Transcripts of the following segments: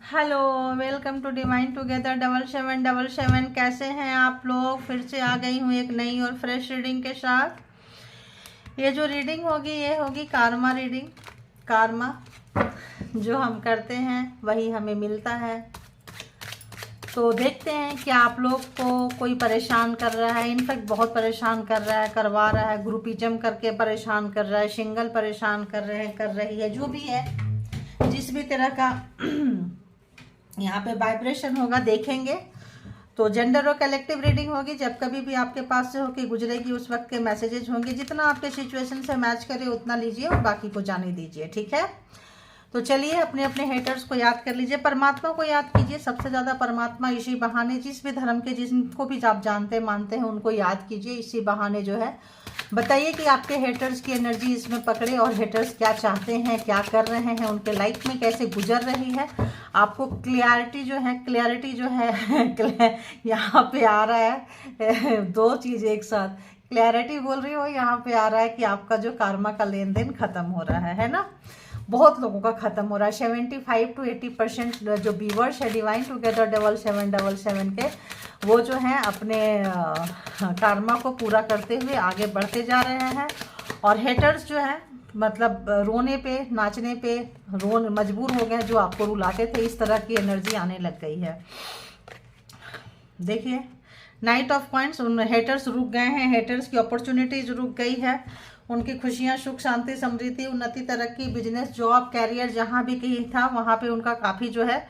Hello, welcome to divine together 7777। कैसे हैं आप लोग? फिर से आ गई हूँ एक नई और फ्रेश रीडिंग के साथ। ये जो रीडिंग होगी ये होगी कार्मा रीडिंग। कार्मा जो हम करते हैं वही हमें मिलता है। तो देखते हैं कि आप लोग को कोई परेशान कर रहा है, इनफैक्ट बहुत परेशान कर रहा है, करवा रहा है, ग्रुपिज्म करके परेशान कर रहा है, सिंगल परेशान कर रहे हैं, कर रही है, जो भी है, जिस भी तरह का यहाँ पे वाइब्रेशन होगा देखेंगे। तो जेंडर और कलेक्टिव रीडिंग होगी। जब कभी भी आपके पास से होके गुजरेगी उस वक्त के मैसेजेस होंगे। जितना आपके सिचुएशन से मैच करे उतना लीजिए और बाकी को जाने दीजिए, ठीक है। तो चलिए अपने अपने हेटर्स को याद कर लीजिए, परमात्मा को याद कीजिए। सबसे ज़्यादा परमात्मा इसी बहाने, जिस भी धर्म के जिनको भी आप जानते मानते हैं उनको याद कीजिए। इसी बहाने जो है बताइए कि आपके हेटर्स की एनर्जी इसमें पकड़े और हेटर्स क्या चाहते हैं, क्या कर रहे हैं, उनके लाइफ में कैसे गुजर रही है। आपको क्लियरिटी जो है यहाँ पे आ रहा है दो चीज़ एक साथ। क्लैरिटी बोल रही हो, यहाँ पे आ रहा है कि आपका जो कार्मा का लेन देन खत्म हो रहा है ना। बहुत लोगों का खत्म हो रहा है। 75 to 80% जो व्यूअर्स है डिवाइन टुगेदर 7777 के, वो जो हैं अपने कार्मा को पूरा करते हुए आगे बढ़ते जा रहे हैं। और हेटर्स जो है मतलब रोने पे नाचने पे मजबूर हो गए, जो आपको रुलाते थे। इस तरह की एनर्जी आने लग गई है। देखिए नाइट ऑफ कॉइंस, उन हेटर्स रुक गए हैं, हेटर्स की अपॉर्चुनिटीज रुक गई है। उनकी खुशियां, सुख, शांति, समृद्धि, उन्नति, तरक्की, बिजनेस, जॉब, कैरियर जहां भी कहीं था वहां पे उनका काफ़ी जो है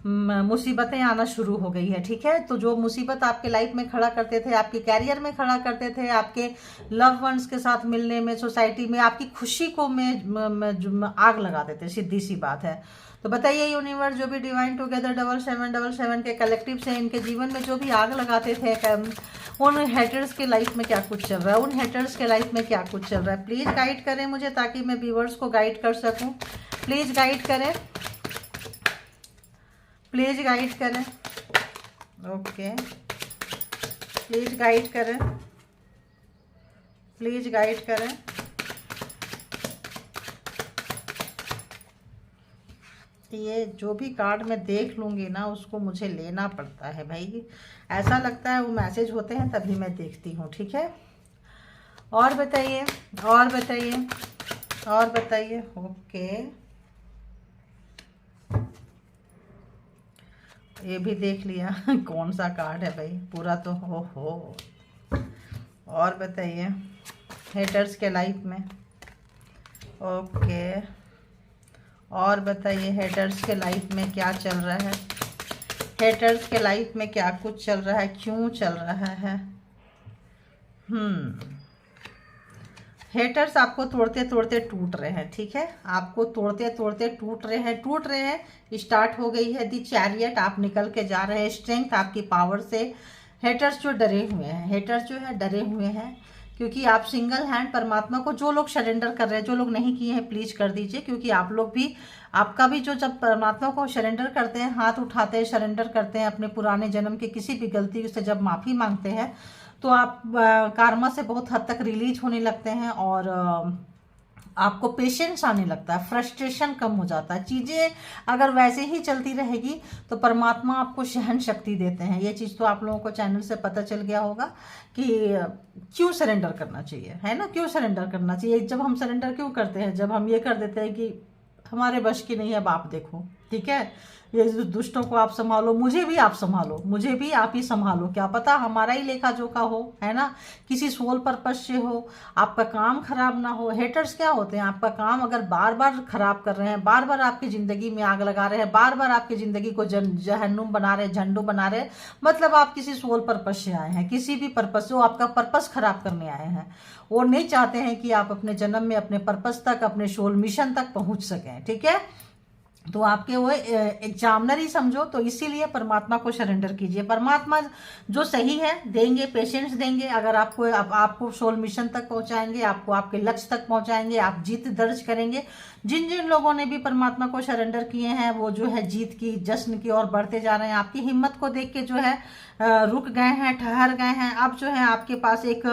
मुसीबतें आना शुरू हो गई है, ठीक है। तो जो मुसीबत आपके लाइफ में खड़ा करते थे, आपके कैरियर में खड़ा करते थे, आपके लव वंस के साथ मिलने में, सोसाइटी में आपकी खुशी को में आग लगा देते, सीधी सी बात है। तो बताइए यूनिवर्स, जो भी डिवाइन टुगेदर 7777 के कलेक्टिव से इनके जीवन में जो भी आग लगाते थे, उन हेटर्स के लाइफ में क्या कुछ चल रहा है, उन हेटर्स के लाइफ में क्या कुछ चल रहा है। प्लीज़ गाइड करें मुझे ताकि मैं व्यूवर्स को गाइड कर सकूं। प्लीज़ गाइड करें, प्लीज़ गाइड करें। ओके, प्लीज़ गाइड करें, प्लीज़ गाइड करें। ये जो भी कार्ड मैं देख लूँगी ना उसको मुझे लेना पड़ता है भाई। ऐसा लगता है वो मैसेज होते हैं तभी मैं देखती हूँ, ठीक है। और बताइए, और बताइए, और बताइए। ओके, ये भी देख लिया कौन सा कार्ड है भाई, पूरा तो हो। और बताइए हेटर्स के लाइफ में। ओके, और बताइए हेटर्स के लाइफ में क्या चल रहा है, हेटर्स के लाइफ में क्या कुछ चल रहा है, क्यों चल रहा है। हेटर्स आपको तोड़ते तोड़ते टूट रहे हैं, ठीक है। आपको तोड़ते तोड़ते टूट रहे हैं। स्टार्ट हो गई है दी चैरियट, आप निकल के जा रहे हैं स्ट्रेंथ आपकी पावर से। हेटर्स जो डरे हुए हैं, हेटर्स जो है डरे हुए हैं, क्योंकि आप सिंगल हैंड परमात्मा को, जो लोग सरेंडर कर रहे हैं, जो लोग नहीं किए हैं प्लीज कर दीजिए। क्योंकि आप लोग भी, आपका भी जो जब परमात्मा को सरेंडर करते हैं, हाथ उठाते हैं, सरेंडर करते हैं, अपने पुराने जन्म की किसी भी गलती से जब माफ़ी मांगते हैं, तो आप कार्मा से बहुत हद तक रिलीज होने लगते हैं और आपको पेशेंस आने लगता है, फ्रस्ट्रेशन कम हो जाता है। चीज़ें अगर वैसे ही चलती रहेगी तो परमात्मा आपको सहन शक्ति देते हैं। ये चीज़ तो आप लोगों को चैनल से पता चल गया होगा कि क्यों सरेंडर करना चाहिए, है ना। क्यों सरेंडर करना चाहिए, जब हम सरेंडर क्यों करते हैं, जब हम ये कर देते हैं कि हमारे बश की नहीं है, अब आप देखो, ठीक है। ये दुष्टों को आप संभालो, मुझे भी आप संभालो, मुझे भी आप ही संभालो। क्या पता हमारा ही लेखा जोखा हो, है ना, किसी सोल पर्पस से हो, आपका काम खराब ना हो। हेटर्स क्या होते हैं, आपका काम अगर बार बार खराब कर रहे हैं, बार बार आपकी जिंदगी में आग लगा रहे हैं, बार बार आपकी जिंदगी को जहन्नुम बना रहे, झंडू बना रहे, मतलब आप किसी सोल पर्पस से आए हैं, किसी भी पर्पस से, वो आपका पर्पस खराब करने आए हैं। वो नहीं चाहते हैं कि आप अपने जन्म में अपने पर्पस तक, अपने सोल मिशन तक पहुंच सकें, ठीक है। तो आपके वो एग्जामिनर ही समझो। तो इसीलिए परमात्मा को सरेंडर कीजिए। परमात्मा जो सही है देंगे, पेशेंस देंगे। अगर आपको सोल मिशन तक पहुंचाएंगे, आपको आपके लक्ष्य तक पहुंचाएंगे, आप जीत दर्ज करेंगे। जिन जिन लोगों ने भी परमात्मा को सरेंडर किए हैं वो जो है जीत की, जश्न की ओर बढ़ते जा रहे हैं। आपकी हिम्मत को देख के जो है रुक गए हैं, ठहर गए हैं। अब जो है आपके पास एक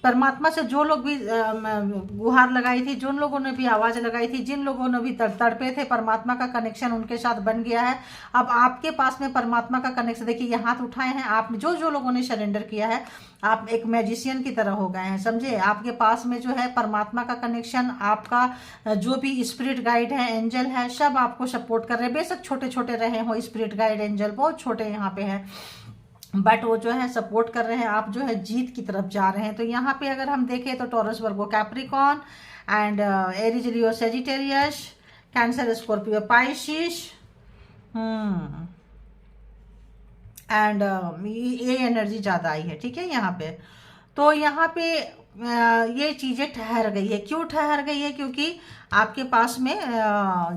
परमात्मा से जो लोग भी गुहार लगाई थी, जिन लोगों ने भी आवाज लगाई थी, जिन लोगों ने भी तड़पे थे, परमात्मा का कनेक्शन उनके साथ बन गया है। अब आपके पास में परमात्मा का कनेक्शन, देखिए ये हाथ उठाए हैं आप, जो जो लोगों ने सरेंडर किया है, आप एक मैजिशियन की तरह हो गए हैं, समझे। आपके पास में जो है परमात्मा का कनेक्शन, आपका जो भी स्पिरिट गाइड है, एंजल है, सब आपको सपोर्ट कर रहे हैं। बेशक छोटे छोटे रहे हो स्पिरिट गाइड एंजल, बहुत छोटे यहाँ पे हैं, बट वो जो है सपोर्ट कर रहे हैं। आप जो है जीत की तरफ जा रहे हैं। तो यहाँ पे अगर हम देखें तो taurus, Virgo, Capricorn and Aries, Leo, Sagittarius, Cancer, Scorpio, Pisces and ये एनर्जी ज़्यादा आई है, ठीक है यहाँ पे। तो यहाँ पे ये चीज़ें ठहर गई है। क्यों ठहर गई है? क्योंकि आपके पास में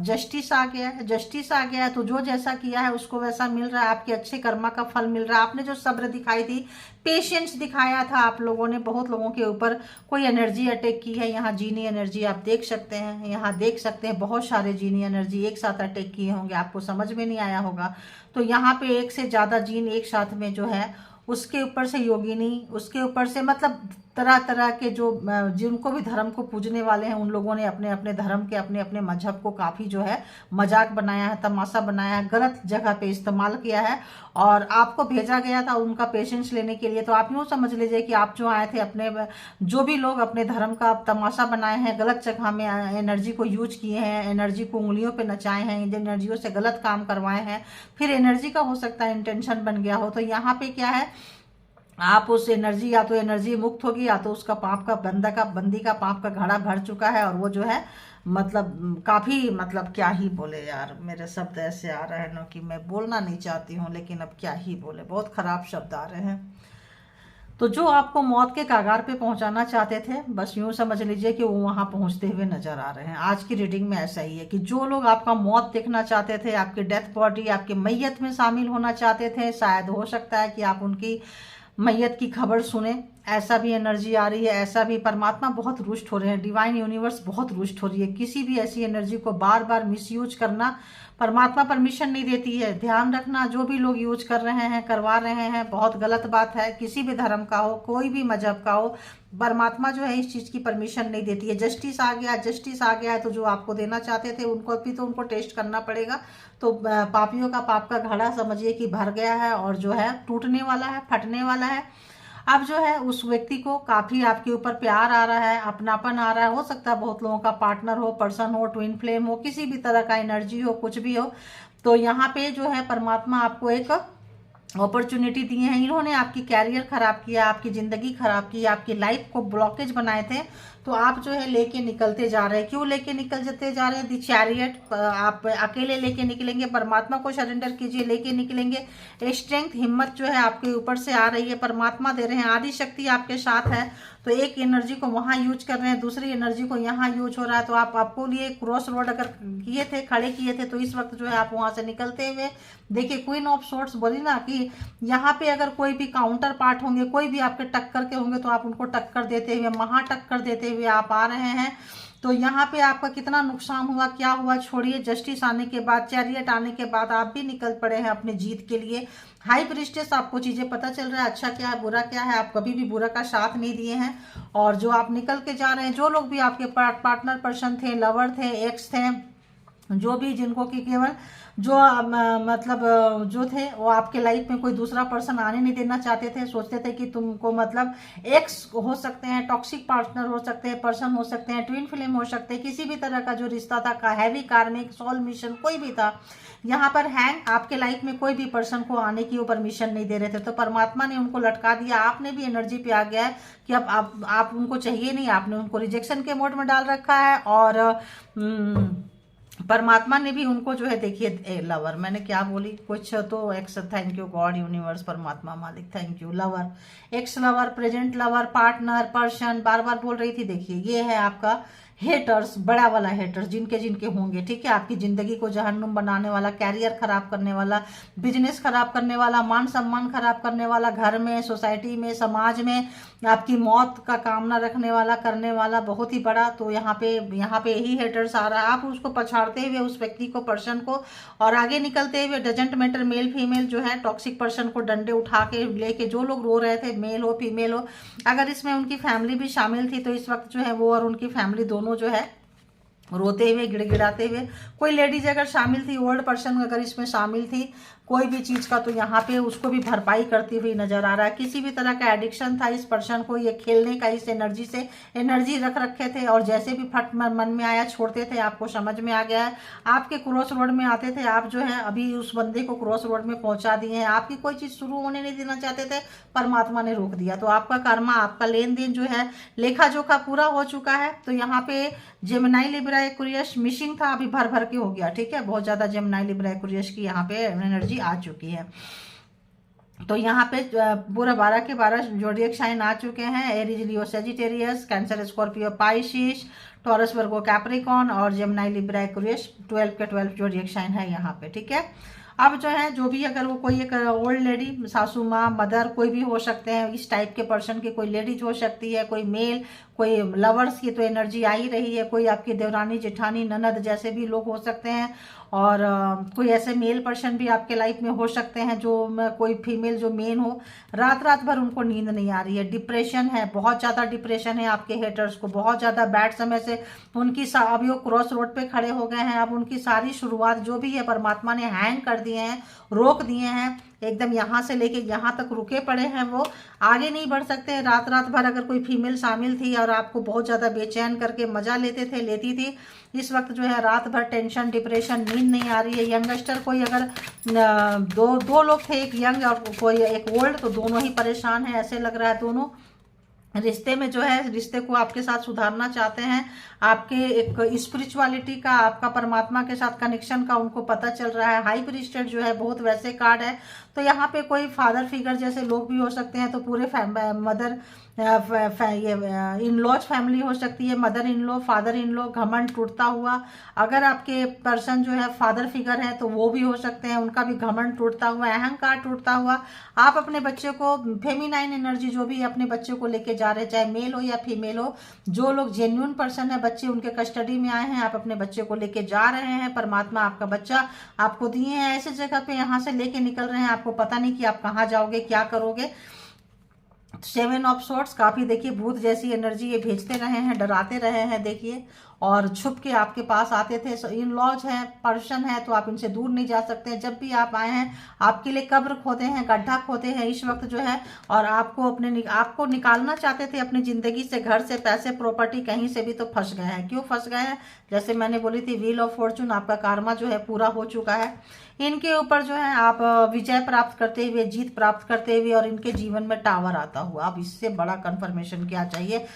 जस्टिस आ गया है। जस्टिस आ गया है तो जो जैसा किया है उसको वैसा मिल रहा है। आपके अच्छे कर्मा का फल मिल रहा है। आपने जो सब्र दिखाई थी, पेशेंस दिखाया था आप लोगों ने, बहुत लोगों के ऊपर कोई एनर्जी अटैक की है। यहाँ जीनी एनर्जी आप देख सकते हैं, यहाँ देख सकते हैं बहुत सारे जीनी एनर्जी एक साथ अटैक किए होंगे, आपको समझ में नहीं आया होगा। तो यहाँ पे एक से ज़्यादा जीन एक साथ में जो है, उसके ऊपर से योगिनी, उसके ऊपर से मतलब तरह तरह के जो जिनको भी धर्म को पूजने वाले हैं, उन लोगों ने अपने अपने धर्म के, अपने अपने मजहब को काफ़ी जो है मजाक बनाया है, तमाशा बनाया है, गलत जगह पे इस्तेमाल किया है। और आपको भेजा गया था उनका पेशेंस लेने के लिए। तो आप यूँ समझ लीजिए कि आप जो आए थे, अपने जो भी लोग अपने धर्म का तमाशा बनाए हैं, गलत जगह में एनर्जी को यूज किए हैं, एनर्जी को उंगलियों पे नचाए हैं, इन एनर्जियों से गलत काम करवाए हैं, फिर एनर्जी का हो सकता है इंटेंशन बन गया हो। तो यहाँ पे क्या है, आप उस एनर्जी, या तो एनर्जी मुक्त होगी, या तो उसका पाप का बंदी का पाप का घड़ा भर चुका है। और वो जो है मतलब काफ़ी, मतलब क्या ही बोले यार, मेरे शब्द ऐसे आ रहे हैं ना कि मैं बोलना नहीं चाहती हूँ, लेकिन अब क्या ही बोले, बहुत खराब शब्द आ रहे हैं। तो जो आपको मौत के कागार पे पहुंचाना चाहते थे, बस यूं समझ लीजिए कि वो वहां पहुंचते हुए नजर आ रहे हैं। आज की रीडिंग में ऐसा ही है कि जो लोग आपका मौत देखना चाहते थे, आपकी डेथ बॉडी, आपकी मैयत में शामिल होना चाहते थे, शायद हो सकता है कि आप उनकी मैयत की खबर सुने, ऐसा भी एनर्जी आ रही है। ऐसा भी परमात्मा बहुत रुष्ट हो रहे हैं, डिवाइन यूनिवर्स बहुत रुष्ट हो रही है। किसी भी ऐसी एनर्जी को बार बार मिसयूज करना परमात्मा परमिशन नहीं देती है। ध्यान रखना, जो भी लोग यूज कर रहे हैं, करवा रहे हैं, बहुत गलत बात है। किसी भी धर्म का हो, कोई भी मजहब का हो, परमात्मा जो है इस चीज की परमिशन नहीं देती है। जस्टिस आ गया, जस्टिस आ गया है तो जो आपको देना चाहते थे उनको भी तो उनको टेस्ट करना पड़ेगा। तो पापियों का पाप का घड़ा समझिए कि भर गया है, और जो है टूटने वाला है, फटने वाला है। अब जो है उस व्यक्ति को काफी आपके ऊपर प्यार आ रहा है, अपनापन आ रहा है। हो सकता है बहुत लोगों का पार्टनर हो, पर्सन हो, ट्विन फ्लेम हो, किसी भी तरह का एनर्जी हो, कुछ भी हो। तो यहाँ पे जो है परमात्मा आपको एक अपॉर्चुनिटी दिए हैं। इन्होंने आपकी कैरियर खराब किया, आपकी जिंदगी खराब की, आपकी लाइफ को ब्लॉकेज बनाए थे, तो आप जो है लेके निकलते जा रहे हैं। क्यों लेके निकल जाते जा रहे हैं? दी चैरियट, आप अकेले लेके निकलेंगे, परमात्मा को सरेंडर कीजिए, लेके निकलेंगे। स्ट्रेंथ, हिम्मत जो है आपके ऊपर से आ रही है, परमात्मा दे रहे हैं, आदि शक्ति आपके साथ है। तो एक एनर्जी को वहां यूज कर रहे हैं, दूसरी एनर्जी को यहाँ यूज हो रहा है। तो आप आपको लिए क्रॉस रोड अगर किए थे, खड़े किए थे, तो इस वक्त जो है आप वहां से निकलते हुए देखिए। क्वीन ऑफ सोर्ट्स बोली ना कि यहाँ पे अगर कोई भी काउंटर पार्ट होंगे, कोई भी आपके टक्कर के होंगे, तो आप उनको टक्कर देते हुए, महा टक्कर देते हुए आप आ रहे हैं। तो यहाँ पे आपका कितना नुकसान हुआ, क्या हुआ, छोड़िए। जस्टिस आने के बाद, चैरियट आने के बाद आप भी निकल पड़े हैं अपने जीत के लिए। हाई प्रीस्टेस, आपको चीजें पता चल रहा है, अच्छा क्या है, बुरा क्या है। आप कभी भी बुरा का साथ नहीं दिए हैं, और जो आप निकल के जा रहे हैं, जो लोग भी आपके पार्टनर पर्सन थे, लवर थे, एक्स थे, जो भी जिनको कि केवल जो मतलब जो थे वो आपके लाइफ में कोई दूसरा पर्सन आने नहीं देना चाहते थे, सोचते थे कि तुमको मतलब एक्स हो सकते हैं, टॉक्सिक पार्टनर हो सकते हैं, पर्सन हो सकते हैं, ट्विन फ्लेम हो सकते हैं, किसी भी तरह का जो रिश्ता था, का हैवी कार्मिक, सोल मिशन, कोई भी था। यहाँ पर हैंग, आपके लाइफ में कोई भी पर्सन को आने की वो परमिशन नहीं दे रहे थे, तो परमात्मा ने उनको लटका दिया। आपने भी एनर्जी पे आ गया है कि अब आप उनको चाहिए नहीं, आपने उनको रिजेक्शन के मोड में डाल रखा है। और परमात्मा ने भी उनको जो है, देखिए लवर, मैंने क्या बोली कुछ तो ex, thank you God, universe, परमात्मा, मालिक, thank you. Lover, ex lover, present lover, partner, person, बार बार बोल रही थी। देखिए ये है आपका हेटर्स, बड़ा वाला हेटर्स जिनके जिनके होंगे, ठीक है, आपकी जिंदगी को जहन्नुम बनाने वाला, कैरियर खराब करने वाला, बिजनेस खराब करने वाला, मान सम्मान खराब करने वाला, घर में, सोसाइटी में, समाज में आपकी मौत का कामना रखने वाला, करने वाला, बहुत ही बड़ा। तो यहाँ पे यही हेटर्स आ रहा है। आप उसको पछाड़ते हुए उस व्यक्ति को, पर्सन को, और आगे निकलते हुए, डजेंट मैटर मेल फीमेल जो है, टॉक्सिक पर्सन को डंडे उठा के लेके जो लोग रो रहे थे, मेल हो फीमेल हो, अगर इसमें उनकी फैमिली भी शामिल थी तो इस वक्त जो है वो और उनकी फैमिली दोनों जो है रोते हुए, गिड़गिड़ाते हुए, कोई लेडीज अगर शामिल थी, ओल्ड पर्सन अगर इसमें शामिल थी कोई भी चीज़ का, तो यहाँ पे उसको भी भरपाई करती हुई नजर आ रहा है। किसी भी तरह का एडिक्शन था इस पर्सन को, ये खेलने का, इस एनर्जी से एनर्जी रख रखे थे, और जैसे भी फट मन में आया छोड़ते थे। आपको समझ में आ गया है, आपके क्रॉस रोड में आते थे, आप जो है अभी उस बंदे को क्रॉस रोड में पहुंचा दिए हैं। आपकी कोई चीज़ शुरू होने नहीं देना चाहते थे, परमात्मा ने रोक दिया। तो आपका कर्मा, आपका लेन देन जो है, लेखा जोखा पूरा हो चुका है। तो यहाँ पे जेमिनी लिब्रा एक्वेरियस मिसिंग था, अभी भर भर के हो गया, ठीक है, बहुत ज्यादा जेमिनी लिब्रा एक्वेरियस की यहाँ पे एनर्जी आ चुकी है। तो यहाँ पे पूरा 12 के 12 जोडियक साइन आ चुके हैं। Aries, Leo, Sagittarius, Cancer, Scorpio, Pisces, Taurus, Virgo, Capricorn और जेमिनी लिब्रा एक्वेरियस 12 के 12 जोडियक साइन है यहाँ पे, ठीक है। अब जो है जो भी, अगर वो कोई एक ओल्ड लेडी, सासू माँ, मदर, कोई भी हो सकते हैं इस टाइप के पर्सन की, कोई लेडीज हो सकती है, कोई मेल, कोई लवर्स की तो एनर्जी आ ही रही है, कोई आपकी देवरानी, जेठानी, ननद जैसे भी लोग हो सकते हैं, और कोई ऐसे मेल पर्सन भी आपके लाइफ में हो सकते हैं जो कोई फीमेल जो मेन हो। रात रात भर उनको नींद नहीं आ रही है, डिप्रेशन है, बहुत ज़्यादा डिप्रेशन है आपके हेटर्स को, बहुत ज़्यादा बैड समय से उनकी अभी वो क्रॉस रोड पे खड़े हो गए हैं। अब उनकी सारी शुरुआत जो भी है परमात्मा ने हैंग कर दिए हैं, रोक दिए हैं, एकदम यहाँ से लेके यहाँ तक रुके पड़े हैं, वो आगे नहीं बढ़ सकते। रात रात भर अगर कोई फीमेल शामिल थी और आपको बहुत ज़्यादा बेचैन करके मजा लेते थे, लेती थी, इस वक्त जो है रात भर टेंशन, डिप्रेशन, नींद नहीं आ रही है। यंगस्टर कोई अगर दो लोग थे, एक यंग और कोई एक ओल्ड, तो दोनों ही परेशान है, ऐसे लग रहा है। दोनों रिश्ते में जो है, रिश्ते को आपके साथ सुधारना चाहते हैं, आपके एक स्पिरिचुअलिटी का, आपका परमात्मा के साथ कनेक्शन का उनको पता चल रहा है। हाई प्रीस्टेड जो है बहुत वैसे कार्ड है। तो यहाँ पे कोई फादर फिगर जैसे लोग भी हो सकते हैं, तो पूरे मदर ये इन लॉज फैमिली हो सकती है, mother in law, father in law, घमंड टूटता हुआ। अगर आपके पर्सन जो है फादर फिगर है तो वो भी हो सकते हैं, उनका भी घमंड टूटता हुआ, अहंकार टूटता हुआ। आप अपने बच्चे को, फेमिनाइन एनर्जी जो भी अपने बच्चे को लेके जा रहे, चाहे मेल हो या फीमेल हो, जो लोग जेन्युइन पर्सन है, बच्चे उनके कस्टडी में आए हैं, आप अपने बच्चे को लेके जा रहे हैं, परमात्मा आपका बच्चा आपको दिए हैं ऐसे जगह पे, यहाँ से लेके निकल रहे हैं, आपको पता नहीं कि आप कहाँ जाओगे, क्या करोगे। 7 ऑफ सॉर्ट्स, काफी देखिए भूत जैसी एनर्जी ये भेजते रहे हैं, डराते रहे हैं, देखिए, और छुप के आपके पास आते थे। इन लॉज है, पर्सन है, तो आप इनसे दूर नहीं जा सकते। जब भी आप आए हैं आपके लिए कब्र खोदे हैं, गड्ढा खोदे हैं इस वक्त जो है, और आपको निकालना चाहते थे अपनी जिंदगी से, घर से, पैसे, प्रॉपर्टी, कहीं से भी, तो फंस गए हैं। क्यों फंस गए हैं? जैसे मैंने बोली थी, व्हील ऑफ फॉर्चून, आपका कार्मा जो है पूरा हो चुका है। इनके ऊपर जो है आप विजय प्राप्त करते हुए, जीत प्राप्त करते हुए, और इनके जीवन में टावर आता हुआ। अब इससे बड़ा कंफर्मेशन क्या चाहिए?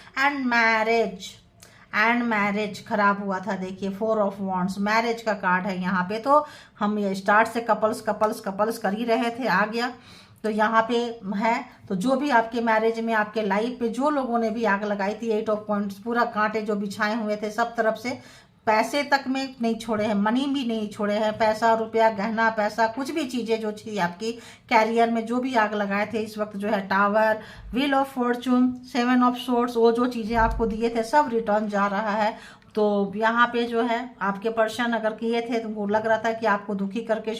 एंड मैरिज खराब हुआ था, देखिए 4 ऑफ वॉन्ड्स, मैरिज का कार्ड है यहाँ पे। तो हम ये स्टार्ट से कपल्स कर ही रहे थे, आ गया। तो यहाँ पे है, तो जो भी आपके मैरिज में, आपके लाइफ पे जो लोगों ने भी आग लगाई थी, 8 ऑफ पॉइंट्स, पूरा कांटे जो बिछाए हुए थे सब तरफ से, पैसे तक में नहीं छोड़े हैं, मनी भी नहीं छोड़े हैं, पैसा, रुपया, गहना, पैसा, कुछ भी चीजें जो थी आपकी कैरियर में, जो भी आग लगाए थे, इस वक्त जो है tower, wheel of Fortune, 7 of swords, वो जो चीजें आपको दिए थे सब रिटर्न जा रहा है। तो यहाँ पे जो है आपके पर्सन अगर किए थे तो वो लग रहा था कि आपको दुखी करके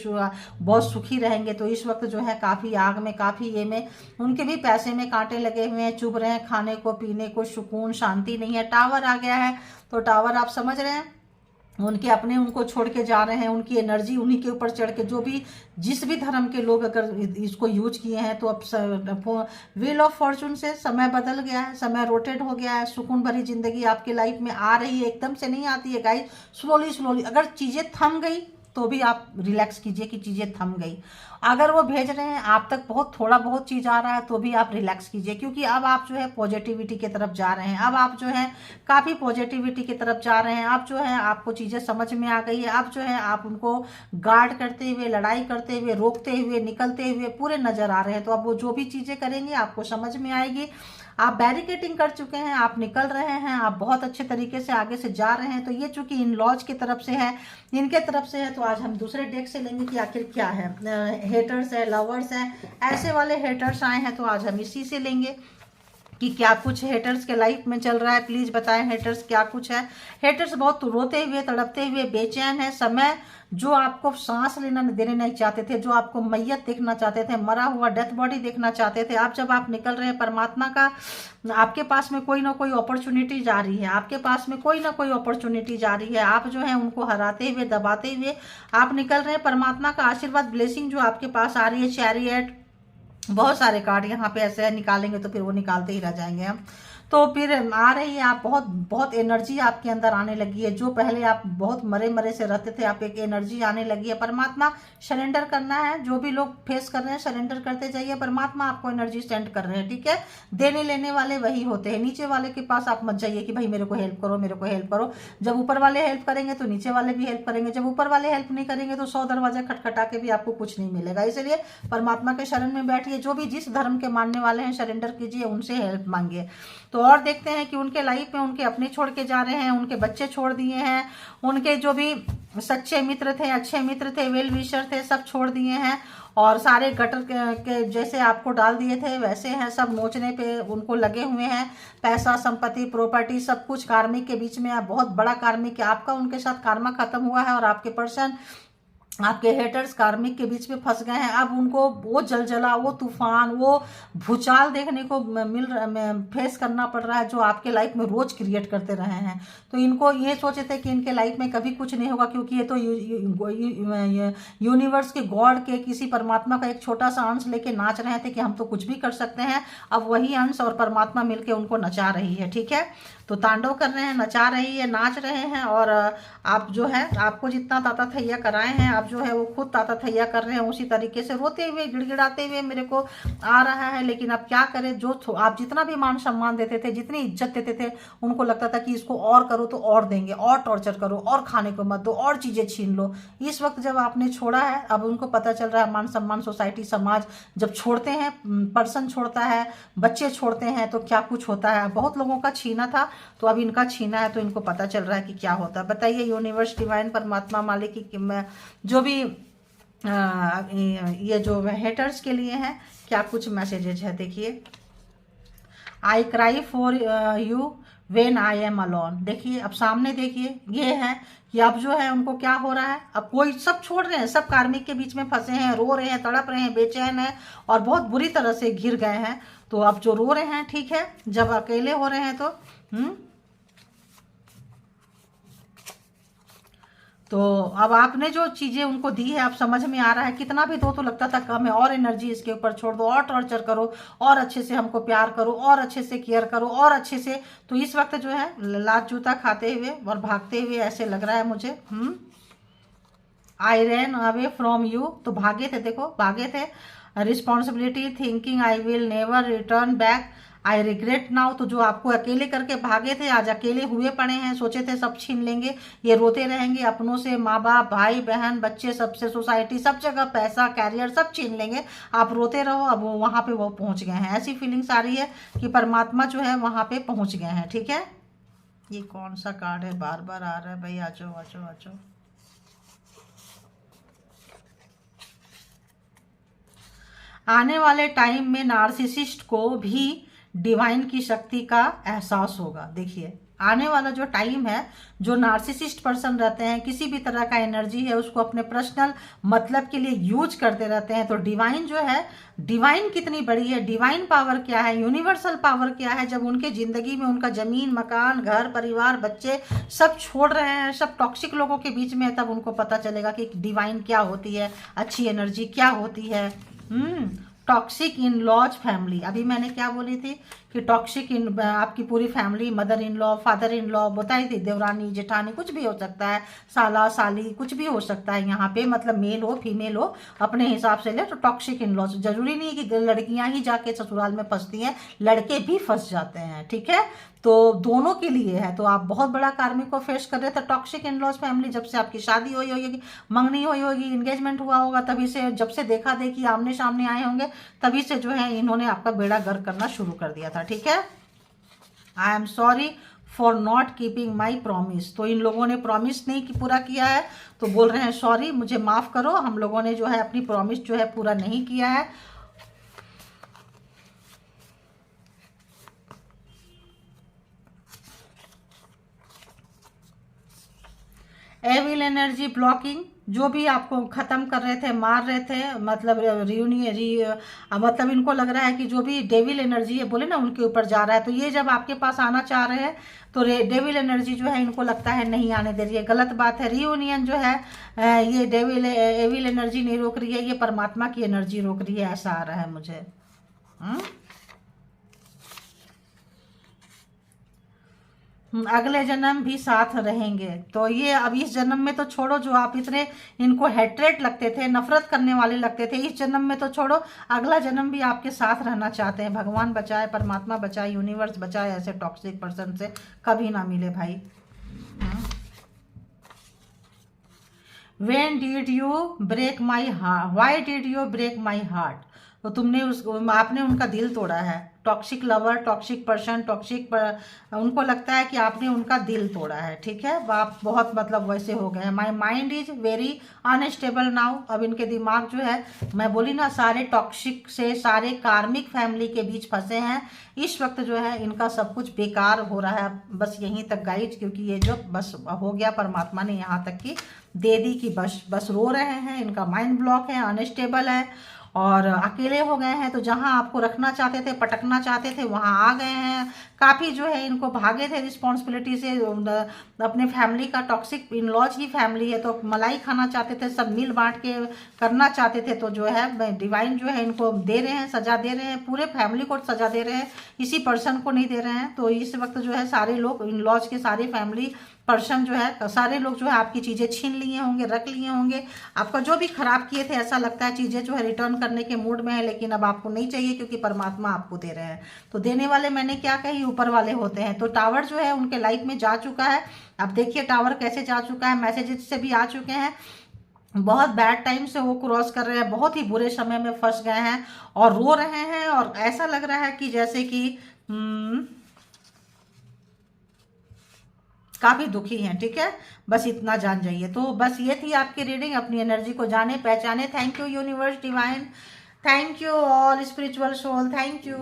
बहुत सुखी रहेंगे, तो इस वक्त जो है काफी आग में, काफी ये में, उनके भी पैसे में कांटे लगे हुए हैं, चुभ रहे हैं, खाने को, पीने को सुकून, शांति नहीं है। टावर आ गया है, तो टावर आप समझ रहे हैं, उनके अपने उनको छोड़ के जा रहे हैं, उनकी एनर्जी उन्हीं के ऊपर चढ़ के, जो भी जिस भी धर्म के लोग अगर इसको यूज किए हैं, तो अब व्हील ऑफ फॉर्चून से समय बदल गया है, समय रोटेट हो गया है, सुकून भरी जिंदगी आपकी लाइफ में आ रही है। एकदम से नहीं आती है गाइस, स्लोली। अगर चीजें थम गई तो भी आप रिलैक्स कीजिए कि चीजें थम गई। अगर वो भेज रहे हैं आप तक बहुत थोड़ा बहुत चीज आ रहा है, तो भी आप रिलैक्स कीजिए, क्योंकि अब आप जो है पॉजिटिविटी की तरफ जा रहे हैं। अब आप जो है काफी पॉजिटिविटी की तरफ जा रहे हैं। अब जो है आपको चीजें समझ में आ गई है। अब जो है आप उनको गार्ड करते हुए, लड़ाई करते हुए, रोकते हुए, निकलते हुए पूरे नजर आ रहे हैं। तो अब वो जो भी चीजें करेंगे आपको समझ में आएगी। आप बैरिकेटिंग कर चुके हैं, आप निकल रहे हैं, आप बहुत अच्छे तरीके से आगे से जा रहे हैं। तो ये चूंकि इन लॉज की तरफ से है, इनके तरफ से है, तो आज हम दूसरे डेक से लेंगे कि आखिर क्या है। हेटर्स है, लवर्स है, ऐसे वाले हेटर्स आए हैं, तो आज हम इसी से लेंगे कि क्या कुछ हेटर्स के लाइफ में चल रहा है। प्लीज बताएं हेटर्स क्या कुछ है। हेटर्स बहुत रोते हुए, तड़पते हुए, बेचैन है। समय जो आपको सांस लेना देने नहीं चाहते थे, जो आपको मैयत देखना चाहते थे, मरा हुआ डेथ बॉडी देखना चाहते थे, आप जब आप निकल रहे हैं परमात्मा का, आपके पास में कोई ना कोई अपॉर्चुनिटी जा रही है, आपके पास में कोई ना कोई अपॉर्चुनिटी जा रही है। आप जो है उनको हराते हुए, दबाते हुए आप निकल रहे हैं। परमात्मा का आशीर्वाद, ब्लेसिंग जो आपके पास आ रही है। चैरियट, बहुत सारे कार्ड यहाँ पे ऐसे निकालेंगे तो फिर वो निकालते ही रह जाएंगे हम। तो फिर आ रही है, आप बहुत बहुत एनर्जी आपके अंदर आने लगी है। जो पहले आप बहुत मरे मरे से रहते थे, आप एक एनर्जी आने लगी है। परमात्मा सरेंडर करना है, जो भी लोग फेस कर रहे हैं सरेंडर करते जाइए। परमात्मा आपको एनर्जी सेंड कर रहे हैं, ठीक है। देने लेने वाले वही होते हैं। नीचे वाले के पास आप मत जाइए कि भाई मेरे को हेल्प करो, मेरे को हेल्प करो। जब ऊपर वाले हेल्प करेंगे तो नीचे वाले भी हेल्प करेंगे। जब ऊपर वाले हेल्प नहीं करेंगे तो 100 दरवाजा खटखटा के भी आपको कुछ नहीं मिलेगा। इसलिए परमात्मा के शरण में बैठिए। जो भी जिस धर्म के मानने वाले हैं सरेंडर कीजिए, उनसे हेल्प मांगिए। तो और देखते हैं कि उनके लाइफ में उनके अपने छोड़ के जा रहे हैं, उनके बच्चे छोड़ दिए हैं, उनके जो भी सच्चे मित्र थे, अच्छे मित्र थे, वेल विशर थे, सब छोड़ दिए हैं। और सारे गटर के जैसे आपको डाल दिए थे वैसे हैं, सब नोचने पे उनको लगे हुए हैं। पैसा, संपत्ति, प्रॉपर्टी, सब कुछ कार्मिक के बीच में है। बहुत बड़ा कार्मिक है आपका, उनके साथ कार्मा खत्म हुआ है और आपके पर्सन, आपके हेटर्स कार्मिक के बीच में फंस गए हैं। अब उनको वो जलजला, वो तूफान, वो भूचाल देखने को फेस करना पड़ रहा है, जो आपके लाइफ में रोज क्रिएट करते रहे हैं। तो इनको ये सोचे थे कि इनके लाइफ में कभी कुछ नहीं होगा, क्योंकि ये तो यूनिवर्स के गॉड के किसी परमात्मा का एक छोटा सा अंश लेके नाच रहे थे कि हम तो कुछ भी कर सकते हैं। अब वही अंश और परमात्मा मिलके उनको नचा रही है, ठीक है। तो तांडव कर रहे हैं, नचा रही है, नाच रहे हैं। और आप जो है, आपको जितना ताता थैया कराए हैं, आप जो है वो खुद ताता थैया कर रहे हैं उसी तरीके से, रोते हुए, गिड़गिड़ाते हुए मेरे को आ रहा है। लेकिन अब क्या करें, जो आप जितना भी मान सम्मान देते थे, जितनी इज्जत देते थे, उनको लगता था कि इसको और करो तो और देंगे, और टॉर्चर करो, और खाने को मत दो, और चीजें छीन लो। इस वक्त जब आपने छोड़ा है, अब उनको पता चल रहा है, मान सम्मान, सोसाइटी, समाज जब छोड़ते हैं, पर्सन छोड़ता है, बच्चे छोड़ते हैं, तो क्या कुछ होता है। बहुत लोगों का छीना था, तो अब इनका छीना है, तो इनको पता चल रहा है कि क्या होता है। बताइए यूनिवर्स, डिवाइन, परमात्मा, मालिक की जो भी ये जो हेटर्स के लिए है क्या कुछ मैसेजेज है। देखिए, I cry for you when I am alone. देखिए अब सामने देखिए, ये है कि अब जो है उनको क्या हो रहा है, अब कोई, सब छोड़ रहे हैं, सब कार्मिक के बीच में फंसे हैं, रो रहे हैं, तड़प रहे हैं, बेचैन है और बहुत बुरी तरह से घिर गए हैं। तो अब जो रो रहे हैं, ठीक है, जब अकेले हो रहे हैं तो अब आपने जो चीजें उनको दी है, अब समझ में आ रहा है। कितना भी दो तो लगता था कम है, और एनर्जी इसके ऊपर छोड़ दो, और टॉर्चर करो, और अच्छे से हमको प्यार करो, और अच्छे से केयर करो, और अच्छे से। तो इस वक्त जो है लात जूता खाते हुए और भागते हुए ऐसे लग रहा है मुझे। आई रैन अवे फ्रॉम यू, तो भागे थे, देखो भागे थे। Responsibility, thinking I will never return back, I regret now, तो जो आपको अकेले करके भागे थे, आज अकेले हुए पड़े हैं। सोचे थे सब छीन लेंगे, ये रोते रहेंगे अपनों से, माँ बाप, भाई बहन, बच्चे, सबसे, सोसाइटी, सब जगह पैसा, कैरियर, सब छीन लेंगे। आप रोते रहो, अब वो वहां पे वो पहुंच गए हैं। ऐसी फीलिंग्स आ रही है कि परमात्मा जो है वहां पे पहुंच गए हैं, ठीक है। ये कौन सा कार्ड है, बार बार आ रहा है भाई, आ जाओ आ जाओ आ जाओ। आने वाले टाइम में नार्सिसिस्ट को भी डिवाइन की शक्ति का एहसास होगा। देखिए आने वाला जो टाइम है, जो नार्सिसिस्ट पर्सन रहते हैं, किसी भी तरह का एनर्जी है उसको अपने पर्सनल मतलब के लिए यूज करते रहते हैं। तो डिवाइन जो है, डिवाइन कितनी बड़ी है, डिवाइन पावर क्या है, यूनिवर्सल पावर क्या है, जब उनके जिंदगी में उनका जमीन, मकान, घर, परिवार, बच्चे सब छोड़ रहे हैं, सब टॉक्सिक लोगों के बीच में है, तब उनको पता चलेगा कि डिवाइन क्या होती है, अच्छी एनर्जी क्या होती है। टॉक्सिक इन लॉज फैमिली, अभी मैंने क्या बोली थी कि टॉक्सिक इन आपकी पूरी family, mother in law, father in law बताई थी, देवरानी, जेठानी, कुछ भी हो सकता है, साला, साली, कुछ भी हो सकता है यहाँ पे, मतलब मेल हो, फीमेल हो, अपने हिसाब से ले। तो टॉक्सिक इन लॉज, जरूरी नहीं है कि लड़कियां ही जाके ससुराल में फंसती हैं, लड़के भी फंस जाते हैं, ठीक है। तो दोनों के लिए है। तो आप बहुत बड़ा कार्मिक को फेस कर रहे थे। टॉक्सिक इन लॉज फैमिली, जब से आपकी शादी हुई होगी, मंगनी हुई होगी, एंगेजमेंट हुआ होगा, तभी से, जब से देखा देखी आमने सामने आए होंगे, तभी से जो है इन्होंने आपका बेड़ा गर्क करना शुरू कर दिया था, ठीक है। I am sorry for not keeping my promise. तो इन लोगों ने प्रॉमिस नहीं पूरा किया है, तो बोल रहे हैं सॉरी, मुझे माफ़ करो, हम लोगों ने जो है अपनी प्रॉमिस जो है पूरा नहीं किया है। एविल एनर्जी ब्लॉकिंग, जो भी आपको खत्म कर रहे थे, मार रहे थे, मतलब मतलब इनको लग रहा है कि जो भी डेविल एनर्जी है बोले ना उनके ऊपर जा रहा है, तो ये जब आपके पास आना चाह रहे हैं तो डेविल एनर्जी जो है इनको लगता है नहीं आने दे रही है। गलत बात है। रियूनियन जो है ये एविल एनर्जी नहीं रोक रही है, ये परमात्मा की एनर्जी रोक रही है, ऐसा आ रहा है मुझे। अगले जन्म भी साथ रहेंगे। तो ये अब इस जन्म में तो छोड़ो, जो आप इतने इनको हेट्रेट लगते थे, नफरत करने वाले लगते थे, इस जन्म में तो छोड़ो, अगला जन्म भी आपके साथ रहना चाहते हैं। भगवान बचाए, परमात्मा बचाए, यूनिवर्स बचाए, ऐसे टॉक्सिक पर्सन से कभी ना मिले भाई। When did you break my heart? Why did you break my heart? तो आपने उनका दिल तोड़ा है। टॉक्सिक लवर, टॉक्सिक पर्सन, उनको लगता है कि आपने उनका दिल तोड़ा है, ठीक है। आप बहुत मतलब वैसे हो गए हैं। My mind is very unstable now. अब इनके दिमाग जो है, मैं बोली ना, सारे टॉक्सिक से, सारे कार्मिक फैमिली के बीच फंसे हैं। इस वक्त जो है इनका सब कुछ बेकार हो रहा है, बस यहीं तक गाइज, क्योंकि ये जो बस हो गया, परमात्मा ने यहाँ तक की दे दी कि बस रो रहे हैं। इनका माइंड ब्लॉक है, अनस्टेबल है और अकेले हो गए हैं। तो जहां आपको रखना चाहते थे, पटकना चाहते थे, वहां आ गए हैं। काफ़ी जो है इनको भागे थे रिस्पॉन्सिबिलिटी से, अपने फैमिली का, टॉक्सिक इन लॉज की फैमिली है तो मलाई खाना चाहते थे, सब मिल बांट के करना चाहते थे। तो जो है डिवाइन जो है इनको दे रहे हैं, सजा दे रहे हैं, पूरे फैमिली को सजा दे रहे हैं, इसी पर्सन को नहीं दे रहे हैं। तो इस वक्त जो है सारे लोग, इन लॉज के सारे फैमिली पर्सन जो है, सारे लोग जो है आपकी चीज़ें छीन लिए होंगे, रख लिए होंगे। आपका जो भी खराब किए थे, ऐसा लगता है चीज़ें जो है रिटर्न करने के मूड में है, लेकिन अब आपको नहीं चाहिए क्योंकि परमात्मा आपको दे रहे हैं। तो देने वाले मैंने क्या कही, ऊपर वाले होते हैं। तो टावर जो है उनके लाइफ में जा चुका है। अब देखिए टावर कैसे जा चुका है, मैसेजेस से भी आ चुके हैं। बहुत बैड टाइम से वो क्रॉस कर रहे हैं, बहुत ही बुरे समय में फंस गए हैं और रो रहे हैं, और ऐसा लग रहा है कि जैसे कि काफ़ी दुखी हैं, ठीक है। बस इतना जान जाइए। तो बस ये थी आपकी रीडिंग। अपनी एनर्जी को जाने पहचाने। Thank you universe divine, thank you all spiritual soul, thank you.